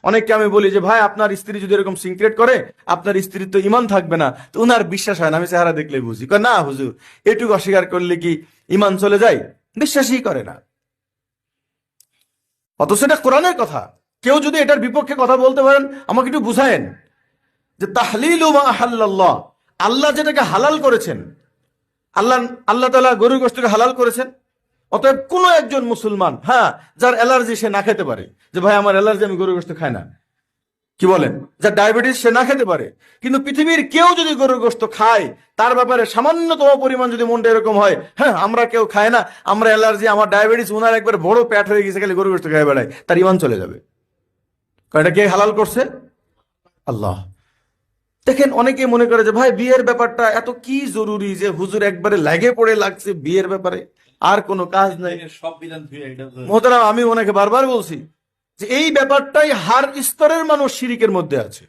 অনেককে আমি বলি যে ভাই আপনার স্ত্রী যদি এরকম সিক্রেট করে আপনার স্ত্রীর তো ইমান থাকবে না, তো উনার বিশ্বাস হয় না, আমি চেহারা দেখলেই বুঝি। কয় না হুজুর, এটুকু অস্বীকার করলে কি ইমান চলে যায়? বিশ্বাসই করে না। অথচ এটা কোরআনের কথা। কেউ যদি এটার বিপক্ষে কথা বলতে পারেন আমাকে একটু বুঝায়েন যে তাহলিলু মা আহাল্লাল্লাহ, আল্লাহ যেটাকে হালাল করেছেন, আল্লাহ আল্লাহ তাআলা গরুর গোশতকে হালাল করেছেন। অতএব কোন একজন মুসলমান, হ্যাঁ, যার অ্যালার্জি সে না খেতে পারে, যে ভাই আমার অ্যালার্জি, আমি গরুর গোশত খাই না, কি বলেন, যার ডায়াবেটিস সে না খেতে পারে, কিন্তু পৃথিবীর কেউ যদি গরুর গোশত খায়, তার ব্যাপারে সামান্যতম পরিমাণ যদি মনটা এরকম হয়, হ্যাঁ আমরা কেউ খায় না, আমরা অ্যালার্জি, আমার ডায়াবেটিস, ওনার একবার বড় প্যাট হয়ে গেছে খালি গরুর গোশত খেয়ে বেড়ায়, তার ইমান চলে যাবে। কারণ এটা কে হালাল করছে? আল্লাহ। দেখেন অনেকে মনে করে যে ভাই বিয়ের ব্যাপারটা এত কি জরুরি যে হুজুর একবারে লাগে পড়ে লাগছে বিয়ের ব্যাপারে, আর কোনো কাজ নাই। সব বিধান ধুয়ে এটা মোহতারাম, আমি ওনাকে বারবার বলছি যে এই ব্যাপারটাই হার স্তরের মানুষ শিরিকের মধ্যে আছে।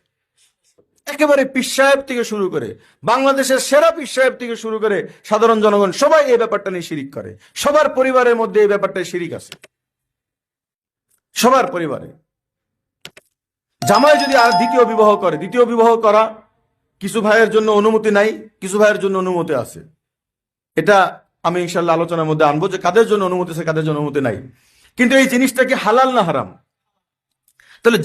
একেবারে পীর সাহেব থেকে শুরু করে, বাংলাদেশের সেরা পীর সাহেব থেকে শুরু করে সাধারণ জনগণ সবাই এই ব্যাপারটা নিয়ে শিরিক করে। সবার পরিবারের মধ্যে এই ব্যাপারটাই শিরিক আছে, সবার পরিবারে। জামাই যদি আর দ্বিতীয় বিবাহ করে, দ্বিতীয় বিবাহ করা কিছু ভাইয়ের জন্য অনুমতি নাই, কিছু ভাইয়ের জন্য অনুমতি আছে। এটা আমি ইনশাল্লাহ আলোচনার মধ্যে আনবো যে কাদের জন্য অনুমতি আছে, কাদের জন্য অনুমতি নাই। কিন্তু এই জিনিসটা কি হালাল না হারাম? তাহলে